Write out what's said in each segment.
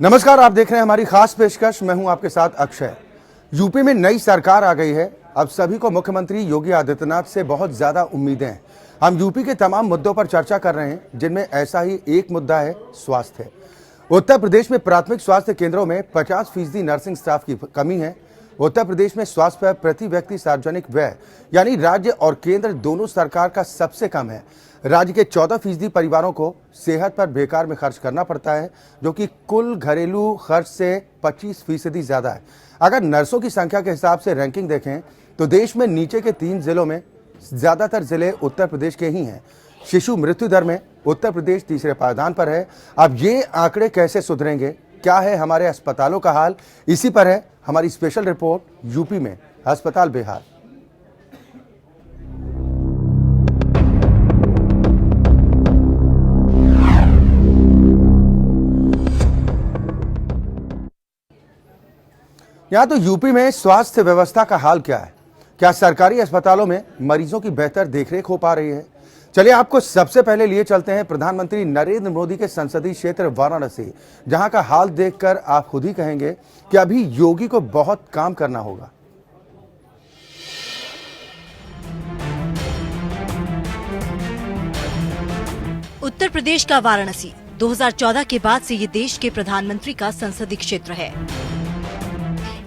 नमस्कार, आप देख रहे हैं हमारी खास पेशकश। मैं हूं आपके साथ अक्षय। यूपी में नई सरकार आ गई है। अब सभी को मुख्यमंत्री योगी आदित्यनाथ से बहुत ज्यादा उम्मीदें हैं। हम यूपी के तमाम मुद्दों पर चर्चा कर रहे हैं, जिनमें ऐसा ही एक मुद्दा है स्वास्थ्य। उत्तर प्रदेश में प्राथमिक स्वास्थ्य केंद्रों में 50% नर्सिंग स्टाफ की कमी है। उत्तर प्रदेश में स्वास्थ्य पर प्रति व्यक्ति सार्वजनिक व्यय यानी राज्य और केंद्र दोनों सरकार का सबसे कम है। राज्य के 14% परिवारों को सेहत पर बेकार में खर्च करना पड़ता है, जो कि कुल घरेलू खर्च से 25% ज्यादा है। अगर नर्सों की संख्या के हिसाब से रैंकिंग देखें तो देश में नीचे के 3 जिलों में ज्यादातर जिले उत्तर प्रदेश के ही हैं। शिशु मृत्यु दर में उत्तर प्रदेश तीसरे पायदान पर है। अब ये आंकड़े कैसे सुधरेंगे, क्या है हमारे अस्पतालों का हाल, इसी पर है हमारी स्पेशल रिपोर्ट यूपी में अस्पताल बेहाल। यहाँ तो यूपी में स्वास्थ्य व्यवस्था का हाल क्या है? क्या सरकारी अस्पतालों में मरीजों की बेहतर देखरेख हो पा रही है? चलिए आपको सबसे पहले लिए चलते हैं प्रधानमंत्री नरेंद्र मोदी के संसदीय क्षेत्र वाराणसी, जहां का हाल देखकर आप खुद ही कहेंगे कि अभी योगी को बहुत काम करना होगा। उत्तर प्रदेश का वाराणसी 2014 के बाद से ये देश के प्रधानमंत्री का संसदीय क्षेत्र है।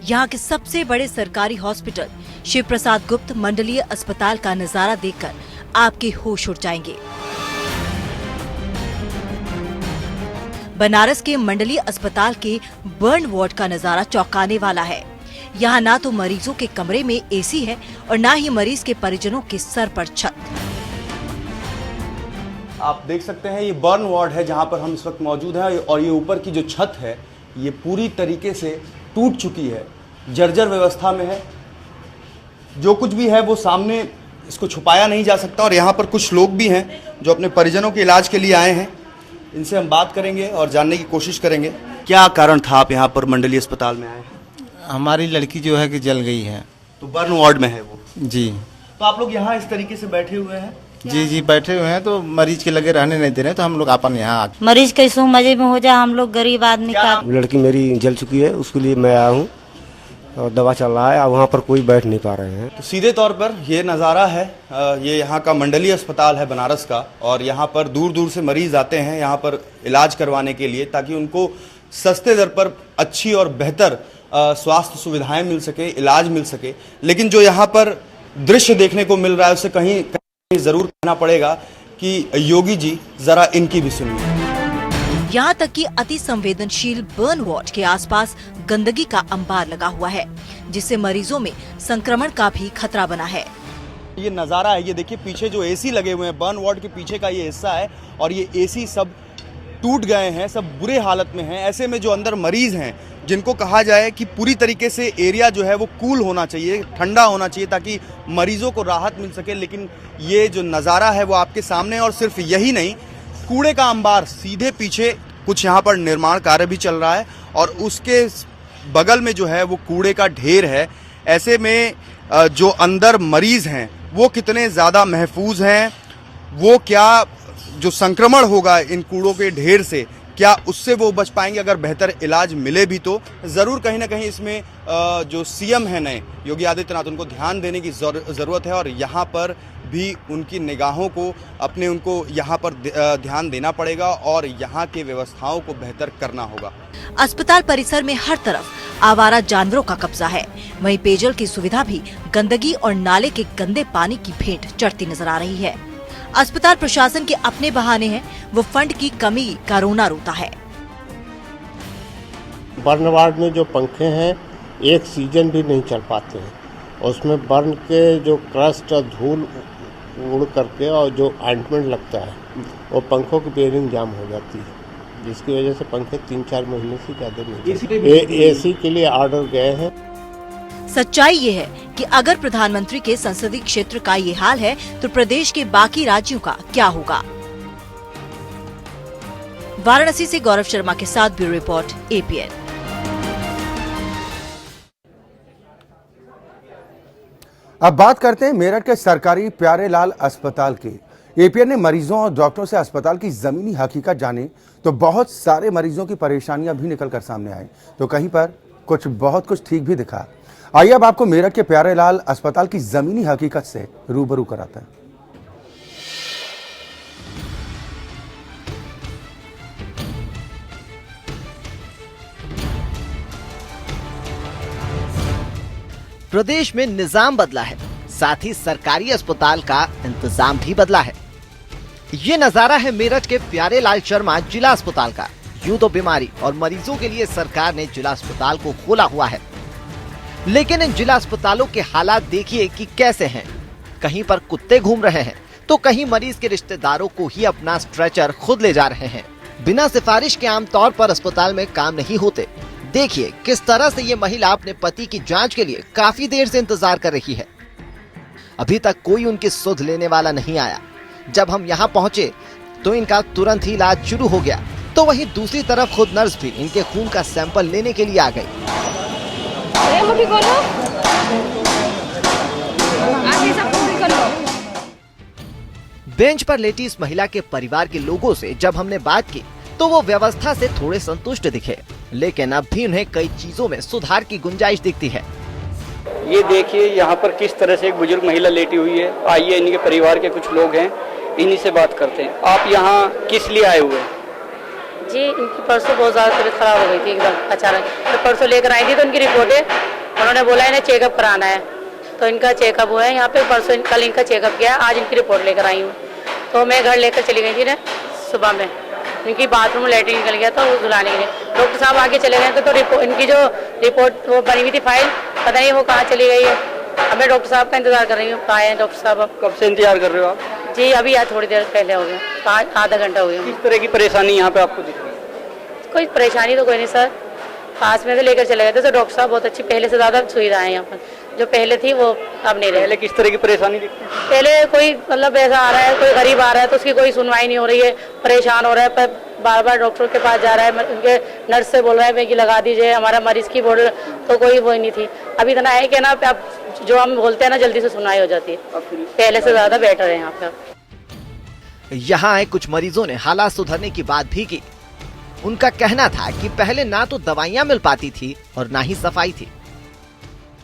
यहाँ के सबसे बड़े सरकारी हॉस्पिटल शिव प्रसाद गुप्त मंडलीय अस्पताल का नजारा देखकर आपके होश उड़ जाएंगे। बनारस के मंडलीय अस्पताल के बर्न वार्ड का नजारा चौंकाने वाला है। यहाँ ना तो मरीजों के कमरे में एसी है और ना ही मरीज के परिजनों के सर पर छत। आप देख सकते हैं ये बर्न वार्ड है जहां पर हम इस वक्त मौजूद हैं और ये ऊपर की जो छत है ये पूरी तरीके से टूट चुकी है, जर्जर व्यवस्था में है। जो कुछ भी है वो सामने इसको छुपाया नहीं जा सकता। और यहाँ पर कुछ लोग भी हैं जो अपने परिजनों के इलाज के लिए आए हैं। इनसे हम बात करेंगे और जानने की कोशिश करेंगे क्या कारण था आप यहाँ पर मंडलीय अस्पताल में आए हैं। हमारी लड़की जो है कि जल गई है। तो बर्न वार्ड में है वो जी। तो आप लोग यहाँ इस तरीके से बैठे हुए हैं? जी बैठे हुए हैं, तो मरीज के लगे रहने नहीं दे रहे, तो हम लोग अपन यहाँ मरीज कैसे मजे में हो जाए, हम लोग गरीब आदमी का। लड़की मेरी जल चुकी है, उसके लिए मैं आया हूँ और दवा चल रहा है। अब वहाँ पर कोई बैठ नहीं पा रहे हैं। तो सीधे तौर पर ये नज़ारा है, ये यहाँ का मंडलीय अस्पताल है बनारस का। और यहाँ पर दूर दूर से मरीज आते हैं यहाँ पर इलाज करवाने के लिए, ताकि उनको सस्ते दर पर अच्छी और बेहतर स्वास्थ्य सुविधाएं मिल सके, इलाज मिल सके। लेकिन जो यहाँ पर दृश्य देखने को मिल रहा है उससे कहीं जरूर कहना पड़ेगा कि योगी जी जरा इनकी भी सुनिए। यहाँ तक कि अति संवेदनशील बर्न वार्ड के आसपास गंदगी का अंबार लगा हुआ है, जिससे मरीजों में संक्रमण का भी खतरा बना है। ये नज़ारा है, ये देखिए पीछे जो एसी लगे हुए हैं, बर्न वार्ड के पीछे का ये हिस्सा है और ये एसी सब टूट गए हैं, सब बुरे हालत में हैं। ऐसे में जो अंदर मरीज हैं, जिनको कहा जाए कि पूरी तरीके से एरिया जो है वो कूल होना चाहिए, ठंडा होना चाहिए, ताकि मरीजों को राहत मिल सके। लेकिन ये जो नज़ारा है वो आपके सामने। और सिर्फ यही नहीं, कूड़े का अंबार सीधे पीछे कुछ यहाँ पर निर्माण कार्य भी चल रहा है और उसके बगल में जो है वो कूड़े का ढेर है। ऐसे में जो अंदर मरीज हैं वो कितने ज़्यादा महफूज हैं, वो क्या जो संक्रमण होगा इन कूड़ों के ढेर से, क्या उससे वो बच पाएंगे अगर बेहतर इलाज मिले भी तो। ज़रूर कहीं ना कहीं इसमें जो सीएम है नए योगी आदित्यनाथ, उनको ध्यान देने की ज़रूरत है और यहाँ पर भी उनकी निगाहों को उनको यहाँ पर ध्यान देना पड़ेगा और यहाँ के व्यवस्थाओं को बेहतर करना होगा। अस्पताल परिसर में हर तरफ आवारा जानवरों का कब्जा है। वहीं पेयजल की सुविधा भी गंदगी और नाले के गंदे पानी की भेंट चढ़ती नजर आ रही है। अस्पताल प्रशासन के अपने बहाने हैं, वो फंड की कमी का रोना रोता है। बर्न वार्ड में जो पंखे हैं एक सीजन भी नहीं चल पाते हैं। उसमें बर्न के जो क्रस्ट धूल उड़ करके और जो ऑइंटमेंट लगता है वो पंखों की बेयरिंग जाम हो जाती है, जिसकी वजह से पंखे 3-4 महीने से ज़्यादा नहीं। एसी के लिए ऑर्डर गए हैं। सच्चाई ये है कि अगर प्रधानमंत्री के संसदीय क्षेत्र का ये हाल है तो प्रदेश के बाकी राज्यों का क्या होगा। वाराणसी से गौरव शर्मा के साथ ब्यूरो रिपोर्ट APN। अब बात करते हैं मेरठ के सरकारी प्यारेलाल अस्पताल की। एपीएन ने मरीजों और डॉक्टरों से अस्पताल की जमीनी हकीकत जाने तो बहुत सारे मरीजों की परेशानियां भी निकल कर सामने आई, तो कहीं पर बहुत कुछ ठीक भी दिखा। आइए अब आपको मेरठ के प्यारेलाल अस्पताल की जमीनी हकीकत से रूबरू कराते हैं। प्रदेश में निजाम बदला है, साथ ही सरकारी अस्पताल का इंतजाम भी बदला है। ये नजारा है मेरठ के प्यारेलाल शर्मा जिला अस्पताल का। यूं तो बीमारी और मरीजों के लिए सरकार ने जिला अस्पताल को खोला हुआ है, लेकिन इन जिला अस्पतालों के हालात देखिए कि कैसे हैं। कहीं पर कुत्ते घूम रहे हैं तो कहीं मरीज के रिश्तेदारों को ही अपना स्ट्रेचर खुद ले जा रहे हैं। बिना सिफारिश के आमतौर पर अस्पताल में काम नहीं होते। देखिए किस तरह से ये महिला अपने पति की जांच के लिए काफी देर से इंतजार कर रही है। अभी तक कोई उनकी सुध लेने वाला नहीं आया। जब हम यहाँ पहुँचे तो इनका तुरंत ही इलाज शुरू हो गया, तो वहीं दूसरी तरफ खुद नर्स भी इनके खून का सैंपल लेने के लिए आ गई। बेंच पर लेटी इस महिला के परिवार के लोगों से जब हमने बात की तो वो व्यवस्था से थोड़े संतुष्ट दिखे, लेकिन अब भी उन्हें कई चीजों में सुधार की गुंजाइश दिखती है। ये देखिए यहाँ पर किस तरह से एक बुजुर्ग महिला लेटी हुई है। आइए इनके परिवार के कुछ लोग हैं, इन्हीं से बात करते हैं। आप यहाँ किस लिए आए हुए हैं? जी, इनकी परसों बहुत ज़्यादा तबीयत खराब हो गई थी एकदम अचानक। तो परसों लेकर आई थी तो उनकी रिपोर्ट है, उन्होंने बोला इन्हें चेकअप कराना है, तो इनका चेकअप हुआ है यहाँ पे। परसों कल इनका चेकअप किया, आज इनकी रिपोर्ट लेकर आई हूँ। तो मैं घर लेकर चली गई थी ना सुबह में, इनकी बाथरूम लैट्रिन निकल गया तो धुलाने के लिए डॉक्टर साहब आगे चले गए तो इनकी जो रिपोर्ट वो बनी हुई थी फाइल, पता नहीं वो कहाँ चली गई है। अब मैं डॉक्टर साहब का इंतजार कर रही हूँ, कहाँ है डॉक्टर साहब? अब कब से इंतजार कर रहे हो आप? जी अभी आज थोड़ी देर पहले हो गया, आधा घंटा हो गया। किस तरह की परेशानी यहाँ पे आपको दिख रही है? कोई परेशानी तो कोई नहीं सर, पास में से लेकर चले गए थे तो डॉक्टर साहब बहुत अच्छी, पहले से ज़्यादा सुविधाएं यहाँ पर जो पहले थी वो अब नहीं रही। पहले किस तरह की परेशानी दिखती है? पहले कोई मतलब ऐसा आ रहा है, कोई गरीब आ रहा है तो उसकी कोई सुनवाई नहीं हो रही है, परेशान हो रहा है, पर बार बार डॉक्टर के पास जा रहा है, उनके नर्स से बोल रहा है कि लगा दीजिए हमारा मरीज की बोल, तो कोई वो नहीं थी। अभी इतना है कि ना अब जो हम बोलते हैं ना जल्दी से सुनवाई हो जाती है, पहले से ज़्यादा बेटर है यहाँ पे। यहाँ आए कुछ मरीजों ने हालात सुधरने की बात भी की। उनका कहना था कि पहले ना तो दवाइयाँ मिल पाती थी और ना ही सफाई थी।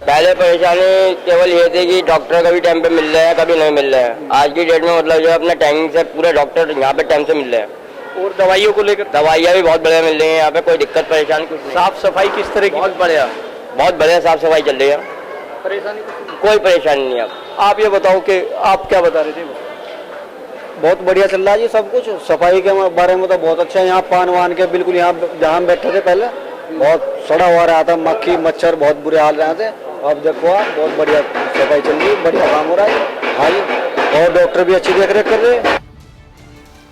पहले परेशानी केवल ये थी कि डॉक्टर कभी टाइम पे मिल रहे हैं, कभी नहीं मिल रहे हैं। आज की डेट में मतलब जो अपना टाइमिंग से पूरे डॉक्टर यहाँ पे टाइम से मिल रहे हैं। और दवाइयों को लेकर? दवाइयाँ भी बहुत बढ़िया मिल रही है यहाँ पे, कोई दिक्कत परेशानी कुछ नहीं। साफ सफाई किस तरह की? बहुत बढ़िया साफ सफाई चल रही है। परेशानी कोई परेशानी नहीं है। आप ये बताओ कि आप क्या बता रहे थे? बहुत बढ़िया चल रहा है जी सब कुछ। सफाई के बारे में तो बहुत अच्छा है। यहाँ पान वान के बिल्कुल, यहाँ जहाँ हम बैठे थे पहले बहुत सड़ा हुआ रहा था, मक्खी मच्छर बहुत बुरे हाल रहे थे। अब देखो आप बहुत बढ़िया सफाई चल रही है, बढ़िया काम हो रहा है। हाँ जी, और डॉक्टर भी अच्छी देख रेख कर रहे हैं।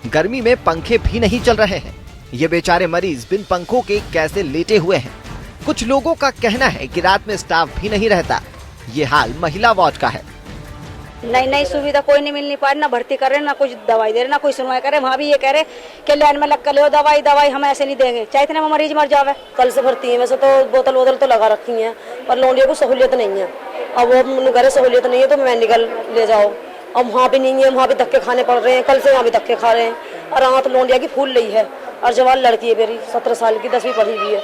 गर्मी में पंखे भी नहीं चल रहे हैं। ये बेचारे मरीज बिन पंखों के कैसे लेटे हुए हैं। कुछ लोगों का कहना है कि रात में स्टाफ भी नहीं रहता। ये हाल महिला वार्ड का है। नई सुविधा कोई नहीं मिलनी पा रही, ना भर्ती कर रहे, ना कुछ दवाई दे रहे, ना कोई सुनवाई करे। वहाँ भी ये कह रहे कि लाइन में लग कर लो दवाई हम ऐसे नहीं देंगे, चाहे इतने में मरीज मर जावे। कल से भर्ती है, वैसे तो बोतल तो लगा रखी है, पर लोनियों को सहूलियत नहीं है। अब वो घर सहूलियत नहीं है तो मेडिकल ले जाओ, अब वहाँ भी नहीं है, वहाँ भी धक्के खाने पड़ रहे हैं। कल से यहाँ भी धक्के खा रहे हैं। और रात लोनिया की फूल रही है, और जवान लड़की है मेरी 17 साल की, 10वीं पढ़ी हुई है।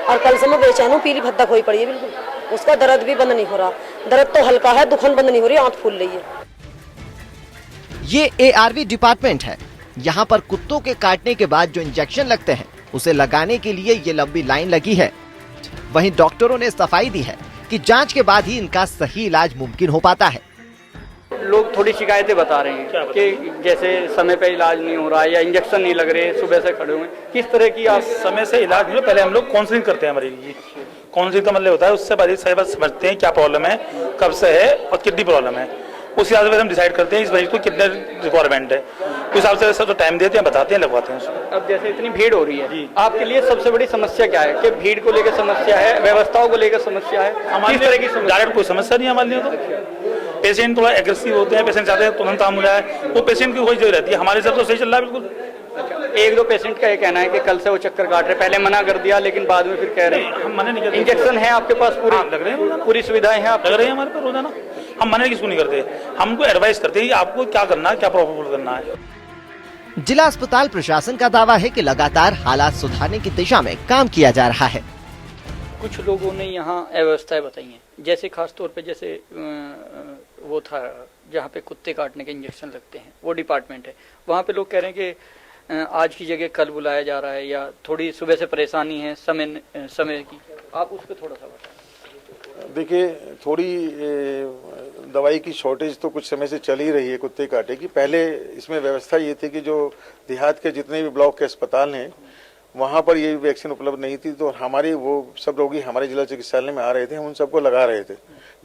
और कल से मैं बेचैन हूँ, पीली भद्दक हुई पड़ी है बिल्कुल। उसका दर्द भी बंद नहीं हो रहा, दर्द तो हल्का है, दुखन बंद नहीं हो रही, आंख फूल रही है। ये ARV डिपार्टमेंट है। यहाँ पर कुत्तों के काटने के बाद जो इंजेक्शन लगते हैं उसे लगाने के लिए ये लंबी लाइन लगी है। वहीं डॉक्टरों ने सफाई दी है कि जांच के बाद ही इनका सही इलाज मुमकिन हो पाता है। लोग थोड़ी शिकायतें बता रहे हैं कि जैसे समय पे इलाज नहीं हो रहा है या इंजेक्शन नहीं लग रहे, सुबह से खड़े हुए। किस तरह की आप? समय से इलाज नहीं, पहले हम लोग काउंसलिंग करते हैं मरीज की। काउंसलिंग का मतलब होता है उससे मरीज सही बात समझते हैं क्या प्रॉब्लम है, कब से है और कितनी प्रॉब्लम है। उस हिसाब से हम डिसाइड करते हैं इस मरीज को कितने रिक्वायरमेंट है, उस हिसाब से सब टाइम देते हैं, बताते हैं, लगवाते हैं। अब जैसे इतनी भीड़ हो रही है, आपके लिए सबसे बड़ी समस्या क्या है? कि भीड़ को लेकर समस्या है, व्यवस्थाओं को लेकर समस्या है, किस तरह की समस्या? डायरेक्ट कोई समस्या नहीं है हमारे लिए। तो पेशेंट थोड़ा एग्रेसिव होते हैं, पेशेंट चाहते हैं तुरंत काम हो जाए, वो पेशेंट की वही जगह रहती है। हमारे सब तो सही चल रहा है बिल्कुल। एक दो पेशेंट का ये कहना है कि कल से वो चक्कर काट रहे, पहले मना कर दिया लेकिन बाद में फिर कह रहे हैं। हम मना नहीं करते। इंजेक्शन है आपके पास पूरी? लग रहे हैं, पूरी सुविधाएं हैं आप? लग रही है हमारे पास रोजाना। हम मना किसको नहीं करते, हमको एडवाइस करते हैं कि आपको क्या करना है, क्या प्रोपोज करना है। जिला अस्पताल प्रशासन का दावा है कि लगातार हालात सुधारने की दिशा में काम किया जा रहा है। कुछ लोगों ने यहाँ अव्यवस्थाएं बताई हैं, जैसे खास तौर पे जैसे वो था जहाँ पे कुत्ते काटने के इंजेक्शन लगते हैं, वो डिपार्टमेंट है, वहाँ पे लोग कह रहे हैं कि आज की जगह कल बुलाया जा रहा है, या थोड़ी सुबह से परेशानी है समय की, आप उस पर थोड़ा सा बताएं। देखिए, थोड़ी दवाई की शॉर्टेज तो कुछ समय से चल ही रही है कुत्ते काटे की। पहले इसमें व्यवस्था ये थी कि जो देहात के जितने भी ब्लॉक के अस्पताल हैं वहाँ पर ये वैक्सीन उपलब्ध नहीं थी, तो हमारे वो सब रोगी हमारे जिला चिकित्सालय में आ रहे थे, हम उन सबको लगा रहे थे,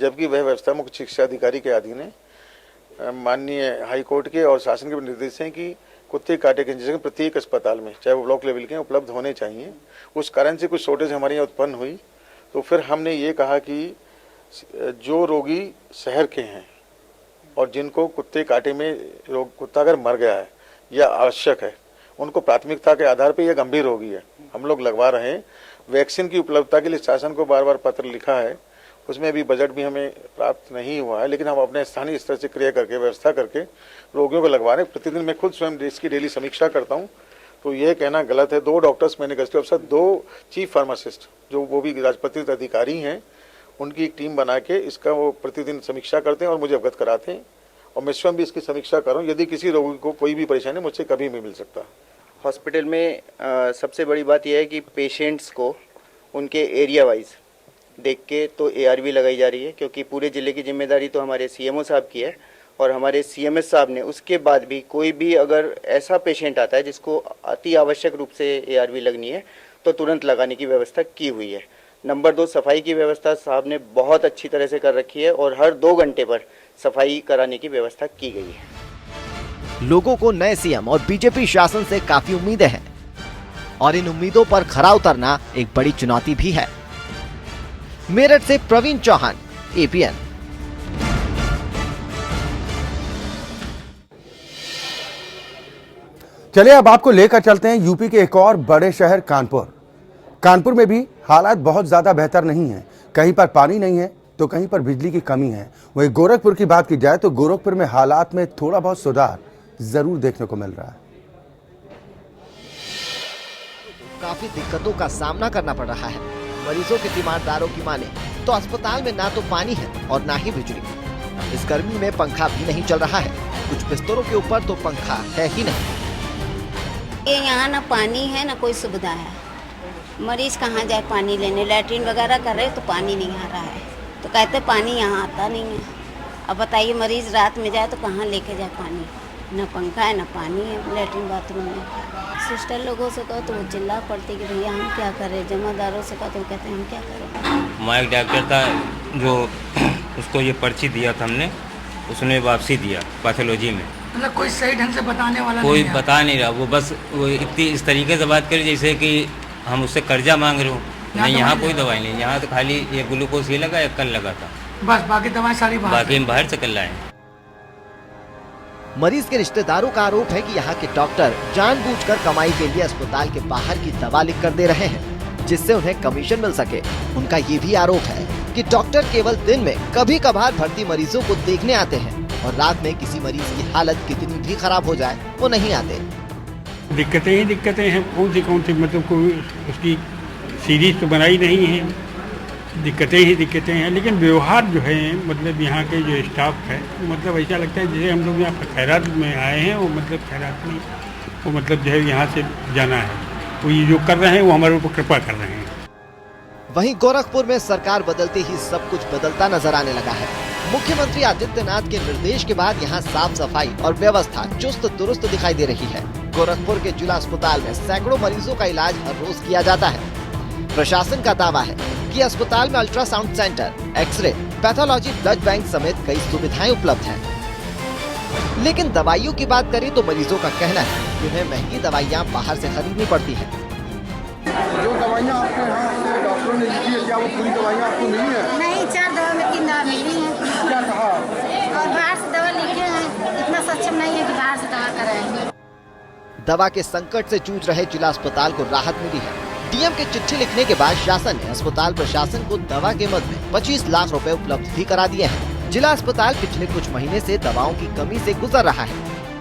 जबकि वह व्यवस्था मुख्य चिकित्सा अधिकारी के अधीन है। माननीय हाई कोर्ट के और शासन के निर्देश हैं कि कुत्ते काटे के इंजेक्शन प्रत्येक अस्पताल में, चाहे वो ब्लॉक लेवल के, उपलब्ध होने चाहिए। उस कारण से कुछ शॉर्टेज हमारे यहाँ उत्पन्न हुई, तो फिर हमने ये कहा कि जो रोगी शहर के हैं और जिनको कुत्ते काटे में कुत्ता अगर मर गया है या आवश्यक है, उनको प्राथमिकता के आधार पर, यह गंभीर रोगी है, हम लोग लगवा रहे हैं। वैक्सीन की उपलब्धता के लिए शासन को बार बार पत्र लिखा है, उसमें भी बजट भी हमें प्राप्त नहीं हुआ है, लेकिन हम अपने स्थानीय स्तर से क्रिया करके व्यवस्था करके रोगियों को लगवा रहे हैं। प्रतिदिन मैं खुद स्वयं इसकी डेली समीक्षा करता हूँ, तो यह कहना गलत है। 2 डॉक्टर्स मैंने गजटेड अफसर, 2 चीफ फार्मासिस्ट जो वो भी राजपत्रित अधिकारी हैं, उनकी एक टीम बना के इसका वो प्रतिदिन समीक्षा करते हैं और मुझे अवगत कराते हैं, और मैं स्वयं भी इसकी समीक्षा कर रहा हूँ। यदि किसी रोगी को कोई भी परेशानी मुझसे कभी भी मिल सकता। हॉस्पिटल में सबसे बड़ी बात यह है कि पेशेंट्स को उनके एरिया वाइज देख के तो ARV लगाई जा रही है, क्योंकि पूरे ज़िले की जिम्मेदारी तो हमारे CMO साहब की है, और हमारे CMS साहब ने उसके बाद भी कोई भी अगर ऐसा पेशेंट आता है जिसको अति आवश्यक रूप से ARV लगनी है तो तुरंत लगाने की व्यवस्था की हुई है। नंबर 2, सफाई की व्यवस्था साहब ने बहुत अच्छी तरह से कर रखी है, और हर 2 घंटे पर सफाई कराने की व्यवस्था की गई है। लोगों को नए CM और बीजेपी शासन से काफी उम्मीदें हैं, और इन उम्मीदों पर खरा उतरना एक बड़ी चुनौती भी है। मेरठ से प्रवीण चौहान, APN। चलिए अब आपको लेकर चलते हैं यूपी के एक और बड़े शहर कानपुर। कानपुर में भी हालात बहुत ज्यादा बेहतर नहीं है, कहीं पर पानी नहीं है तो कहीं पर बिजली की कमी है। वहीं गोरखपुर की बात की जाए तो गोरखपुर में हालात में थोड़ा बहुत सुधार जरूर देखने को मिल रहा है। काफी दिक्कतों का सामना करना पड़ रहा है। मरीजों के तीमारदारों की माने तो अस्पताल में ना तो पानी है और ना ही बिजली। इस गर्मी में पंखा भी नहीं चल रहा है, कुछ बिस्तरों के ऊपर तो पंखा है ही नहीं। ये यहाँ ना पानी है ना कोई सुविधा है, मरीज कहाँ जाए पानी लेने, लैट्रिन वगैरह कर रहे तो पानी नहीं आ रहा है, तो कहते पानी यहाँ आता नहीं है। अब बताइए मरीज रात में जाए तो कहाँ लेके जाए पानी, ना पंखा है ना पानी है लैट्रिन बाथरूम में। सिस्टर लोगों से कहो तो वो चिल्ला पड़ती कि भैया हम क्या करें, जमादारों से कहो तो वो कहते हैं हम क्या करें। हमारा एक डॉक्टर था जो उसको ये पर्ची दिया था हमने, उसने वापसी दिया पैथोलॉजी में। मतलब कोई सही ढंग से बताने वाला कोई नहीं बता नहीं रहा, वो बस वो इतनी इस तरीके से बात करे जैसे कि हम उससे कर्जा मांग रहे हो। नहीं, यहाँ कोई दवाई नहीं, यहाँ तो खाली ये ग्लूकोज ये लगा, कल लगा था बस, बाकी दवाएं सारी बाकी हम बाहर से कर लाए। मरीज के रिश्तेदारों का आरोप है कि यहाँ के डॉक्टर जानबूझकर कमाई के लिए अस्पताल के बाहर की दवा लिख कर दे रहे हैं, जिससे उन्हें कमीशन मिल सके। उनका ये भी आरोप है कि डॉक्टर केवल दिन में कभी कभार भर्ती मरीजों को देखने आते हैं, और रात में किसी मरीज की हालत कितनी भी खराब हो जाए वो नहीं आते। दिक्कतें ही दिक्कतें हैं, कौन सी मतलब कोई उसकी सीरीज तो बनाई नहीं है, दिक्कतें ही दिक्कतें हैं। लेकिन व्यवहार जो है मतलब यहाँ के जो स्टाफ है, मतलब ऐसा लगता है जैसे हम लोग यहाँ खैरात में आए हैं, वो मतलब खैरात नहीं, वो मतलब जो है यहाँ से जाना है, वो ये जो कर रहे हैं वो हमारे ऊपर कृपा कर रहे हैं। वहीं गोरखपुर में सरकार बदलते ही सब कुछ बदलता नजर आने लगा है। मुख्यमंत्री आदित्यनाथ के निर्देश के बाद यहाँ साफ सफाई और व्यवस्था चुस्त दुरुस्त दिखाई दे रही है। गोरखपुर के जिला अस्पताल में सैकड़ों मरीजों का इलाज हर रोज किया जाता है। प्रशासन का दावा है कि अस्पताल में ultrasound centre, x-ray, pathology, blood bank समेत कई सुविधाएं उपलब्ध हैं। लेकिन दवाइयों की बात करें तो मरीजों का कहना है कि उन्हें महंगी दवाइयां बाहर से खरीदनी पड़ती है। जो दवाइयां आपके यहाँ से डॉक्टरों ने लिखी है, क्या वो पूरी दवाइयां आपको मिली है? नहीं, 4 दवा में 3 दवा मिली है। क्या कहा? और बाहर से दवा लिखे हैं, इतना सक्षम नहीं है कि बाहर से दवा कराएंगे। दवा के संकट से जूझ रहे जिला अस्पताल को राहत मिली है। डीएम की चिट्ठी लिखने के बाद शासन ने अस्पताल प्रशासन को दवा के मद में 25 लाख रुपए उपलब्ध भी करा दिए हैं, जिला अस्पताल पिछले कुछ महीने से दवाओं की कमी से गुजर रहा है।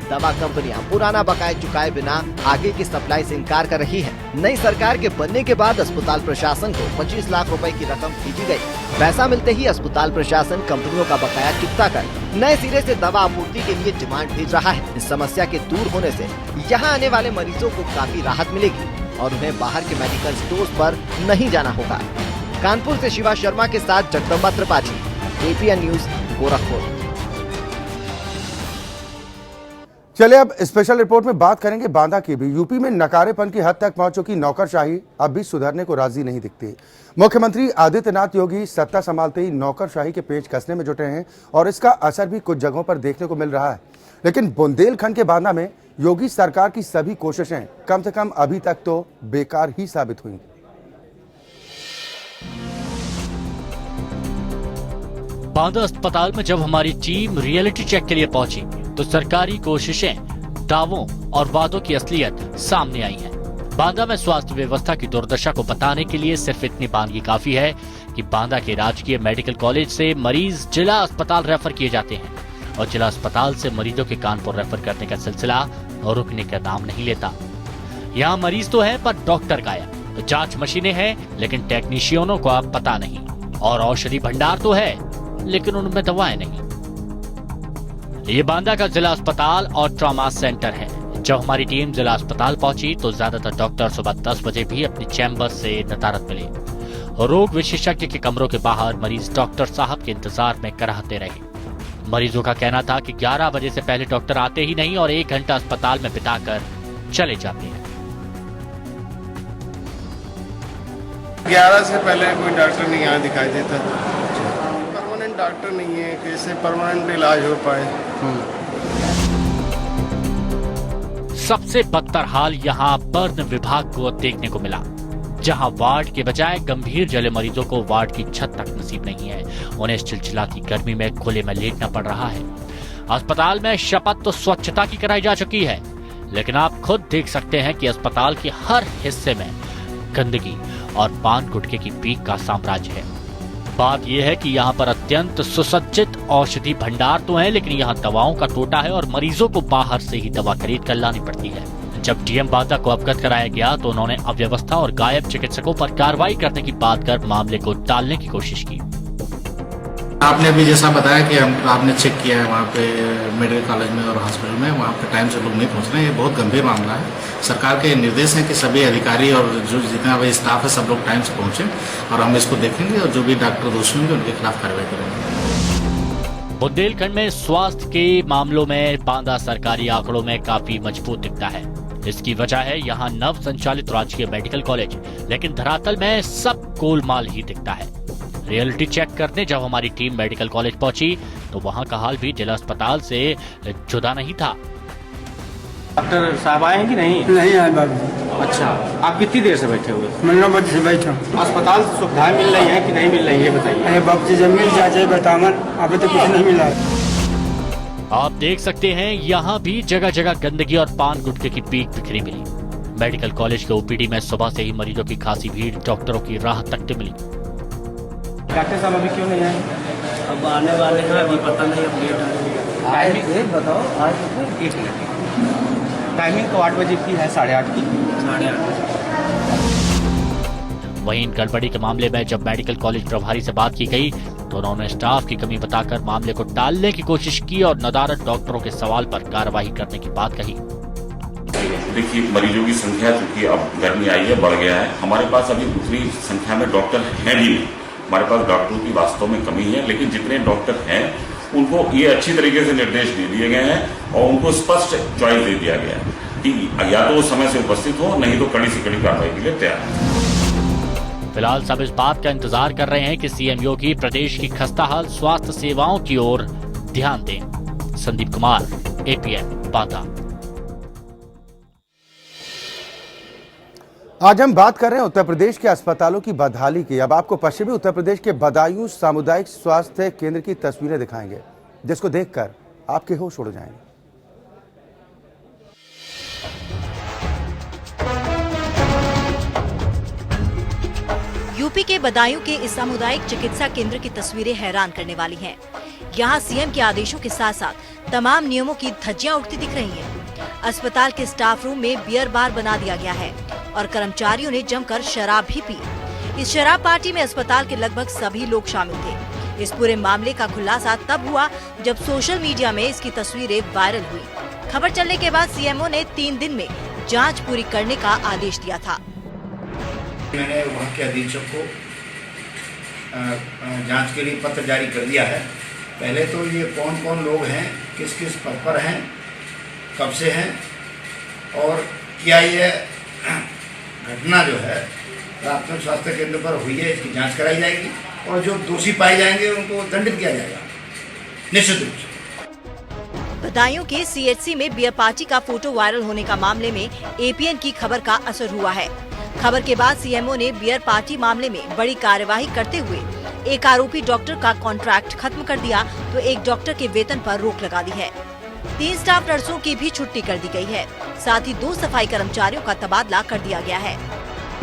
दवा कंपनियां पुराना बकाया चुकाए बिना आगे की सप्लाई से इनकार कर रही है। नई सरकार के बनने के बाद अस्पताल प्रशासन को 25 लाख रुपए की रकम भेजी गई। पैसा मिलते ही अस्पताल प्रशासन कंपनियों का बकाया चुकता कर नए सिरे से दवा आपूर्ति के लिए डिमांड भेज रहा है। इस समस्या के दूर होने से यहाँ आने वाले मरीजों को काफी राहत मिलेगी और उन्हें बाहर के मेडिकल स्टोर्स पर नहीं जाना होगा। कानपुर से शिवा शर्मा के साथ जगदम्बा त्रिपाठी, APN न्यूज, गोरखपुर। चले अब स्पेशल रिपोर्ट में बात करेंगे बांदा की भी। यूपी में नकारेपन की हद तक पहुंच चुकी नौकरशाही अब भी सुधरने को राजी नहीं दिखती। मुख्यमंत्री आदित्यनाथ योगी सत्ता संभालते ही नौकरशाही के पेच कसने में जुटे हैं और इसका असर भी कुछ जगहों पर देखने को मिल रहा है। लेकिन बुंदेलखंड के बांदा में योगी सरकार की सभी कोशिशें कम से कम अभी तक तो बेकार ही साबित हुई। बांदा अस्पताल में जब हमारी टीम रियलिटी चेक के लिए पहुंची तो सरकारी कोशिशें, दावों और वादों की असलियत सामने आई है। बांदा में स्वास्थ्य व्यवस्था की दुर्दशा को बताने के लिए सिर्फ इतनी बानगी काफी है कि बांदा के राजकीय मेडिकल कॉलेज से मरीज जिला अस्पताल रेफर किए जाते हैं और जिला अस्पताल से मरीजों के कानपुर रेफर करने का सिलसिला रुकने का नाम नहीं लेता। यहाँ मरीज तो है पर डॉक्टर गायब, जांच मशीनें हैं लेकिन टेक्नीशियनों का पता नहीं, और औषधि भंडार तो है लेकिन उनमें दवाएं नहीं। ये बांदा का जिला अस्पताल और ट्रॉमा सेंटर है। जब हमारी टीम जिला अस्पताल पहुंची तो ज्यादातर डॉक्टर सुबह 10 बजे भी अपनी चैम्बर से नदारद मिले। रोग विशेषज्ञ के कमरों के बाहर मरीज डॉक्टर साहब के इंतजार में कराहते रहे। मरीजों का कहना था कि 11 बजे से पहले डॉक्टर आते ही नहीं और 1 घंटा अस्पताल में बिताकर चले जाते हैं। 11 से पहले कोई डॉक्टर नहीं यहाँ दिखाई देता। परमानेंट डॉक्टर नहीं है, कैसे परमानेंट इलाज हो पाए। सबसे बदतर हाल यहाँ बर्न विभाग को देखने को मिला, जहां वार्ड के बजाय गंभीर जले मरीजों को वार्ड की छत तक नसीब नहीं है। उन्हें चिलचिलाती गर्मी में खुले में लेटना पड़ रहा है। अस्पताल में शपथ तो स्वच्छता की कराई जा चुकी है, लेकिन आप खुद देख सकते हैं कि अस्पताल के हर हिस्से में गंदगी और पान गुटखे की पीक का साम्राज्य है। बात यह है कि यहाँ पर अत्यंत सुसज्जित औषधि भंडार तो है, लेकिन यहाँ दवाओं का टोटा है और मरीजों को बाहर से ही दवा खरीद कर लानी पड़ती है। जब डीएम बांदा को अवगत कराया गया तो उन्होंने अव्यवस्था और गायब चिकित्सकों पर कार्रवाई करने की बात कर मामले को टालने की कोशिश की। आपने अभी जैसा बताया कि आपने चेक किया है वहाँ पे मेडिकल कॉलेज में और हॉस्पिटल में, वहाँ पे टाइम से लोग नहीं पहुँच रहे हैं। ये बहुत गंभीर मामला है। सरकार के निर्देश हैं कि सभी अधिकारी और जो जितना भी स्टाफ है सब लोग टाइम से पहुँचे और हम इसको देखेंगे और जो भी डॉक्टर दोषी होंगे उनके खिलाफ कार्रवाई करेंगे। बुंदेलखंड में स्वास्थ्य के मामलों में बांदा सरकारी आंकड़ों में काफी मजबूत दिखता है। इसकी वजह है यहाँ नव संचालित राजकीय मेडिकल कॉलेज, लेकिन धरातल में सब गोलमाल ही दिखता है। रियलिटी चेक करने जब हमारी टीम मेडिकल कॉलेज पहुंची तो वहां का हाल भी जिला अस्पताल से जुदा नहीं था। डॉक्टर साहब आए हैं कि नहीं? नहीं आए बाबू। अच्छा, आप कितनी देर से बैठे हुए? मैं 9 बजे से बैठा। अस्पताल से सुविधाएं मिल रही हैं कि नहीं मिल रही है, बताइए। अरे बाबू जी जब मिल जाए बतावन, अभी तो कुछ नहीं मिला। आप देख सकते हैं यहाँ भी जगह जगह गंदगी और पान गुटखे की पीक बिखरी मिली। मेडिकल कॉलेज के ओपीडी में सुबह से ही मरीजों की खासी भीड़ डॉक्टरों की राह तकते मिली। डॉक्टर साहब अभी क्यों नहीं आए? अब आने वाले हैं, अभी पता नहीं अपडेट है। टाइमिंग बताओ। आज टाइमिंग तो 8 बजे की है, 8:30 की। 8:30। वहीं इन गड़बड़ी के मामले में जब मेडिकल कॉलेज प्रभारी से बात की गई तो उन्होंने स्टाफ की कमी बताकर मामले को टालने की कोशिश की और नदारद डॉक्टरों के सवाल पर कार्रवाई करने की बात कही। देखिए, मरीजों की संख्या चूंकि अब गर्मी आई है, बढ़ गया है। हमारे पास अभी उतनी संख्या में डॉक्टर हैं भी नहीं। हमारे पास डॉक्टरों की वास्तव में कमी है, लेकिन जितने डॉक्टर हैं उनको ये अच्छी तरीके से निर्देश दे दिए गए हैं और उनको स्पष्ट चॉइस दे दिया गया है कि या तो वो समय से उपस्थित हो, नहीं तो कड़ी से कड़ी कार्रवाई के लिए तैयार है। फिलहाल सब इस बात का इंतजार कर रहे हैं कि सीएम योगी प्रदेश की खस्ताहाल स्वास्थ्य सेवाओं की ओर ध्यान दें। संदीप कुमार, APN बांदा। आज हम बात कर रहे हैं उत्तर प्रदेश के अस्पतालों की बदहाली की। अब आपको पश्चिमी उत्तर प्रदेश के बदायूं सामुदायिक स्वास्थ्य केंद्र की तस्वीरें दिखाएंगे, जिसको देखकर आपके होश उड़ जाएंगे। यूपी के बदायूं के इस सामुदायिक चिकित्सा केंद्र की तस्वीरें हैरान करने वाली हैं। यहाँ सीएम के आदेशों के साथ साथ तमाम नियमों की धज्जियां उड़ती दिख रही हैं। अस्पताल के स्टाफ रूम में बियर बार बना दिया गया है और कर्मचारियों ने जमकर शराब भी पी। इस शराब पार्टी में अस्पताल के लगभग सभी लोग शामिल थे। इस पूरे मामले का खुलासा तब हुआ जब सोशल मीडिया में इसकी तस्वीरें वायरल हुई। खबर चलने के बाद सीएमओ ने 3 दिन में जांच पूरी करने का आदेश दिया था। मैंने वहाँ के अधीक्षक को जांच के लिए पत्र जारी कर दिया है। पहले तो ये कौन कौन लोग हैं, किस किस पद पर हैं, कब से हैं और क्या ये घटना जो है प्राथमिक स्वास्थ्य केंद्र पर हुई है, इसकी जांच कराई जाएगी और जो दोषी पाए जाएंगे उनको दंडित किया जाएगा निश्चित रूप से। बदायूं के सीएचसी में बियर पार्टी का फोटो वायरल होने का मामले में एपीएन की खबर का असर हुआ है। खबर के बाद सीएमओ ने बियर पार्टी मामले में बड़ी कार्यवाही करते हुए एक आरोपी डॉक्टर का कॉन्ट्रैक्ट खत्म कर दिया तो एक डॉक्टर के वेतन पर रोक लगा दी है। 3 स्टाफ नर्सों की भी छुट्टी कर दी गई है। साथ ही 2 सफाई कर्मचारियों का तबादला कर दिया गया है।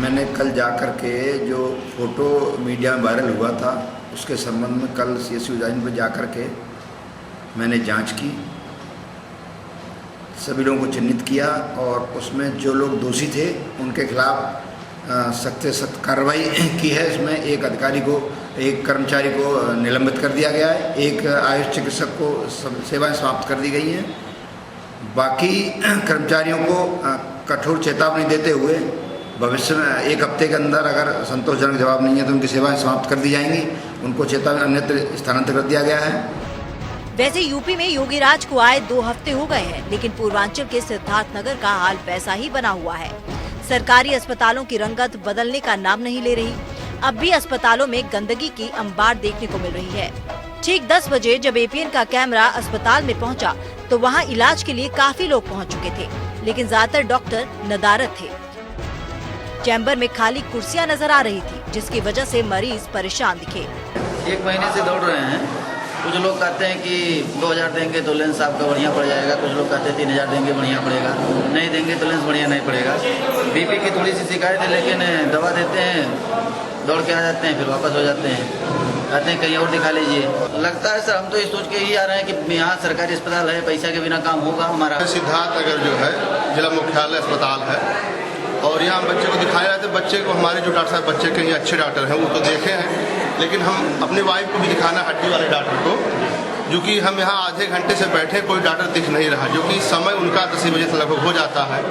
मैंने कल जाकर के जो फोटो मीडिया में वायरल हुआ था उसके संबंध में कल सीएचसी उज्जैन पर जाकर के मैंने जांच की, सभी लोगों को चिन्हित किया और उसमें जो लोग दोषी थे उनके खिलाफ सख्त से सख्त कार्रवाई की है। इसमें एक अधिकारी को, एक कर्मचारी को निलंबित कर दिया गया है, एक आयुष चिकित्सक को सेवाएं समाप्त कर दी गई हैं। बाकी कर्मचारियों को कठोर चेतावनी देते हुए भविष्य में 1 हफ्ते के अंदर अगर संतोषजनक जवाब नहीं है तो उनकी सेवाएं समाप्त कर दी जाएंगी। उनको चेतावनी अन्यत्र स्थानांतरित कर दिया गया है। वैसे यूपी में योगी राज को आए 2 हफ्ते हो गए हैं, लेकिन पूर्वांचल के सिद्धार्थनगर का हाल वैसा ही बना हुआ है। सरकारी अस्पतालों की रंगत बदलने का नाम नहीं ले रही। अब भी अस्पतालों में गंदगी की अंबार देखने को मिल रही है। ठीक 10 बजे जब एपीएन का कैमरा अस्पताल में पहुंचा, तो वहां इलाज के लिए काफी लोग पहुंच चुके थे, लेकिन ज्यादातर डॉक्टर नदारद थे। चैम्बर में खाली कुर्सियां नजर आ रही थी, जिसकी वजह से मरीज परेशान दिखे। 1 महीने से दौड़ रहे हैं। कुछ लोग कहते हैं कि 2000 देंगे तो लेंस आपका बढ़िया पड़ जाएगा, कुछ लोग कहते हैं 3000 देंगे बढ़िया पड़ेगा, नहीं देंगे तो लेंस बढ़िया नहीं पड़ेगा। बीपी की थोड़ी सी शिकायत है, लेकिन दवा देते हैं, दौड़ के आ जाते हैं, फिर वापस हो जाते हैं, कहते हैं कहीं और दिखा लीजिए। लगता है सर, हम तो ये सोच के ही आ रहे हैं कि यहाँ सरकारी अस्पताल है, पैसा के बिना काम होगा हमारा। सिद्धार्थनगर जो है जिला मुख्यालय अस्पताल है और यहाँ बच्चे को दिखाया जाता है। बच्चे को हमारे जो डॉक्टर साहब बच्चे के लिए अच्छे डॉक्टर हैं वो तो देखे हैं, लेकिन हम अपनी वाइफ को भी दिखाना हड्डी वाले डॉक्टर को, जो कि हम यहाँ आधे घंटे से बैठे, कोई डॉक्टर दिख नहीं रहा, जो कि समय उनका 10 बजे तक लगभग हो जाता है,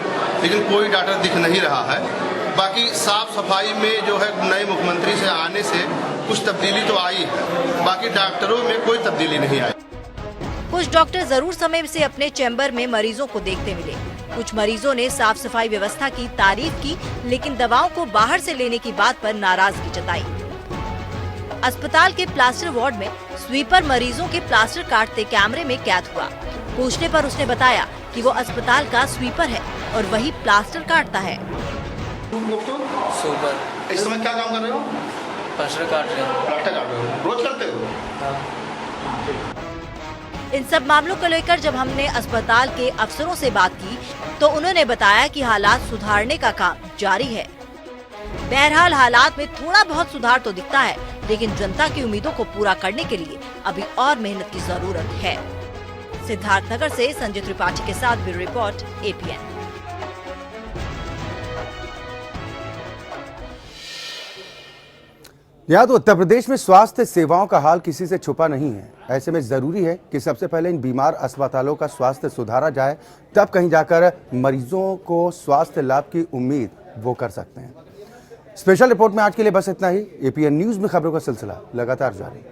लेकिन कोई डॉक्टर दिख नहीं रहा है। बाकी साफ सफाई में जो है नए मुख्यमंत्री से आने से कुछ तब्दीली तो आई है, बाकी डॉक्टरों में कोई तब्दीली नहीं आई। कुछ डॉक्टर जरूर समय से अपने चैम्बर में मरीजों को देखते मिले। कुछ मरीजों ने साफ सफाई व्यवस्था की तारीफ की, लेकिन दवाओं को बाहर से लेने की बात पर नाराजगी जताई। अस्पताल के प्लास्टर वार्ड में स्वीपर मरीजों के प्लास्टर काटते कैमरे में कैद हुआ। पूछने पर उसने बताया कि वो अस्पताल का स्वीपर है और वही प्लास्टर काटता है। सुपर। इस समय क्या काम कर रहे हो? प्लास्टर काट रहे हो। प्लास्टर काट रहे हो, रोज करते हो? इन सब मामलों को लेकर जब हमने अस्पताल के अफसरों से बात की, तो उन्होंने बताया कि हालात सुधारने का काम जारी है। बहरहाल हालात में थोड़ा बहुत सुधार तो दिखता है, लेकिन जनता की उम्मीदों को पूरा करने के लिए अभी और मेहनत की जरूरत है। सिद्धार्थनगर से संजय त्रिपाठी के साथ ब्यूरो रिपोर्ट, एपीएन। यहाँ तो उत्तर प्रदेश में स्वास्थ्य सेवाओं का हाल किसी से छुपा नहीं है। ऐसे में जरूरी है कि सबसे पहले इन बीमार अस्पतालों का स्वास्थ्य सुधारा जाए, तब कहीं जाकर मरीजों को स्वास्थ्य लाभ की उम्मीद वो कर सकते हैं। स्पेशल रिपोर्ट में आज के लिए बस इतना ही। एपीएन न्यूज में खबरों का सिलसिला लगातार जारी।